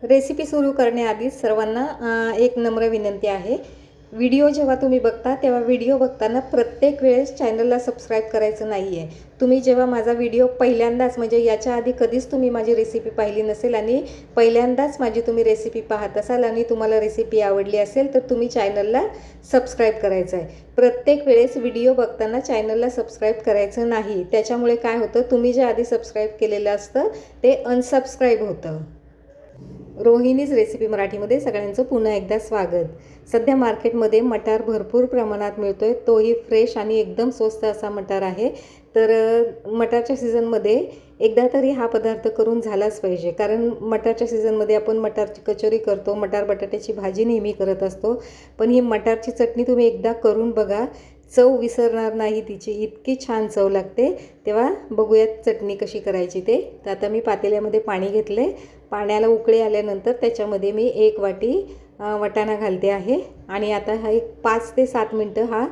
Recipe सुरू करण्याआधी सर्वांना एक नम्र विनंती आहे। व्हिडिओ जेव्हा तुम्ही बघता तेव्हा व्हिडिओ बघताना प्रत्येक वेळेस चॅनलला सबस्क्राईब करायचं नाही आहे। तुम्ही जेव्हा माझा व्हिडिओ पहिल्यांदाच म्हणजे याच्या आधी कधीच तुम्ही माझी रेसिपी पाहिली नसेल आणि पहिल्यांदाच माझी तुम्ही रेसिपी पाहत असाल आणि तुम्हाला रेसिपी आवडली असेल तर तुम्ही चॅनलला सबस्क्राईब करायचं आहे। प्रत्येक वेळेस व्हिडिओ बघताना चॅनलला सबस्क्राईब करायचं नाही। त्याच्यामुळे काय होतं, तुम्ही जे आधी सबस्क्राईब केलेलं असतं ते अनसबस्क्राईब होतं। रोहिणीज रेसिपी मराठीमध्ये सगळ्यांचं पुन्हा एकदा स्वागत। सध्या मार्केटमध्ये मटार भरपूर प्रमाणात मिळतोय, तोही फ्रेश आणि एकदम स्वस्त असा मटार आहे। तर मटारच्या सीझनमध्ये एकदा तरी हा पदार्थ करून झालाच पाहिजे, कारण मटारच्या सीझनमध्ये आपण मटारची कचोरी करतो, मटार बटाट्याची भाजी नेहमी करत असतो, पण ही मटारची चटणी तुम्ही एकदा करून बघा, चव विसरणार नाही तिची, इतकी छान चव लागते। तेव्हा बघूयात चटणी कशी करायची ते। तर आता मी पातेल्यामध्ये पाणी घेतले, पाण्याला उकळी आल्यानंतर त्याच्यामध्ये मी 1 वाटी वाटाणा घालते आहे आणि आता हा एक 5 ते 7 मिनटं हा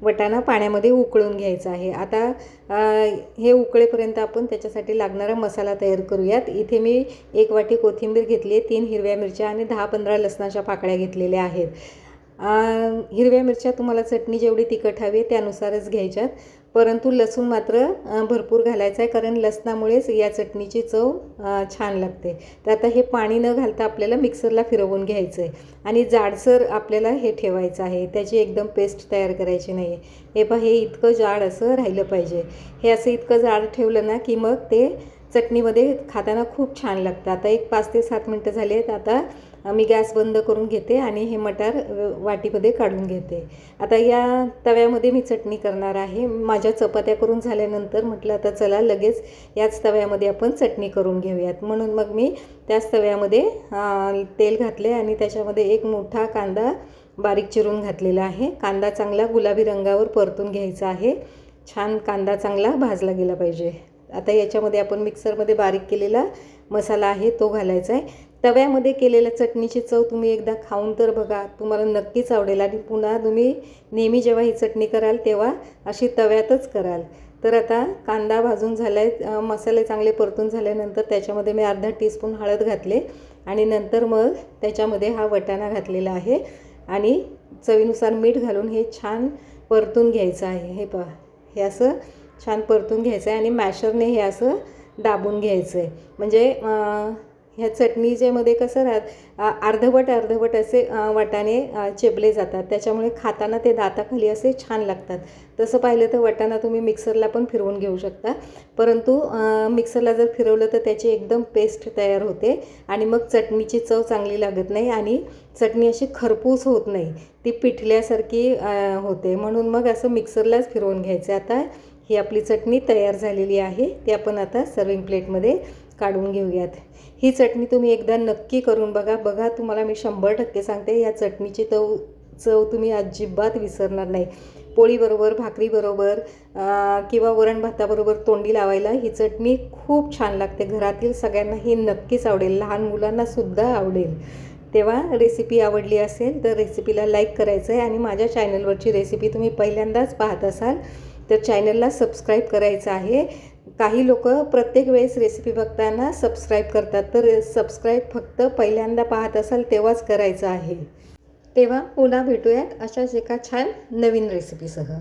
वाटाणा पाण्यामध्ये उकळून घ्यायचा आहे। आता हे उकळेपर्यंत आपण त्याच्यासाठी लागणारा मसाला तयार करूयात। इथे मी 1 वाटी कोथिंबीर घेतली आहे, 3 हिरव्या मिरच्या आणि 10-15 लसणाच्या पाकळ्या घेतलेल्या आहेत। हिरव्या मिरच्या तुम्हाला चटणी जेवढी तिखट हवी त्यानुसारच घ्यायच्यात, परंतु लसूण मात्र भरपूर घालायचं आहे, कारण लसणामुळेच या चटणीची चव छान लागते। तर आता हे पाणी न घालता आपल्याला मिक्सरला फिरवून घ्यायचं आहे आणि जाडसर आपल्याला हे ठेवायचं आहे, त्याची एकदम पेस्ट तयार करायची नाही आहे। हे पहा, हे इतकं जाड असं राहिलं पाहिजे। हे असं इतकं जाड ठेवलं ना की मग ते चटणीमध्ये खाताना खूप छान लागतं। आता एक 5 ते 7 मिनटं झाली आहेत। आता मी गॅस बंद करून घेते आणि हे मटार वाटीमध्ये काढून घेते। आता या तव्यामध्ये मी चटणी करणार आहे। माझ्या चपात्या करून झाल्यानंतर म्हटलं आता चला लगेच याच तव्यामध्ये आपण चटणी करून घेऊयात, म्हणून मग मी त्याच तव्यामध्ये तेल घातले आणि त्याच्यामध्ये एक मोठा कांदा बारीक चिरून घातलेला आहे। कांदा चांगला गुलाबी रंगावर परतून घ्यायचा आहे, छान कांदा चांगला भाजला गेला पाहिजे। आता याच्यामध्ये आपण मिक्सरमध्ये बारीक केलेला मसाला आहे तो घालायचा आहे। तव्यामध्ये केलेल्या चटणीची चव तुम्ही एकदा खाऊन तर बघा, तुम्हाला नक्कीच आवडेल आणि पुन्हा तुम्ही नेहमी जेव्हा ही चटणी कराल तेव्हा अशी तव्यातच कराल। तर आता कांदा भाजून झाला आहे, मसाले चांगले परतून झाल्यानंतर त्याच्यामध्ये मी अर्धा टीस्पून हळद घातले आणि नंतर मग त्याच्यामध्ये हा वाटाणा घातलेला आहे आणि चवीनुसार मीठ घालून हे छान परतून घ्यायचं आहे। हे पहा, हे असं छान परतून घ्यायचं आहे आणि मॅशरने हे असं दाबून घ्यायचं आहे, म्हणजे ह्या चटणीच्यामध्ये कसं अर्धवट असे वाटाणे चेपले जातात, त्याच्यामुळे खाताना ते दाताखाली असे छान लागतात। तसं पाहिलं तर वाटाणा तुम्ही मिक्सरला पण फिरवून घेऊ शकता, परंतु मिक्सरला जर फिरवलं तर त्याची एकदम पेस्ट तयार होते आणि मग चटणीची चव चांगली लागत नाही आणि चटणी अशी खरपूस होत नाही, ती पिठल्यासारखी होते, म्हणून मग असं मिक्सरलाच फिरवून घ्यायचं। आता ही आपली चटणी तयार झालेली आहे, ती आपण आता सर्विंग प्लेटमध्ये काढून घेऊयात। ही चटणी तुम्ही एकदा नक्की करून बघा, तुम्हाला मी 100% सांगते, या चटणीची चव तुम्ही अजिबात विसरणार नाही। पोळीबरोबर, भाकरीबरोबर किंवा वरण भाताबरोबर तोंडी लावायला ही चटणी खूप छान लागते। घरातील सगळ्यांना ही नक्कीच आवडेल, लहान मुलांनासुद्धा आवडेल। तेव्हा रेसिपी आवडली असेल तर रेसिपीला लाईक करायचं आहे आणि माझ्या चॅनलवरची रेसिपी तुम्ही पहिल्यांदाच पाहत असाल तर चॅनलला सबस्क्राईब करायचं आहे। काही लोक प्रत्येक वेळेस रेसिपी बघताना सबस्क्राईब करतात, तर सबस्क्राईब फक्त पहिल्यांदा पाहत असाल तेव्हाच करायचं आहे। तेव्हा पुन्हा भेटूयात अशाच एका छान नवीन रेसिपीसह।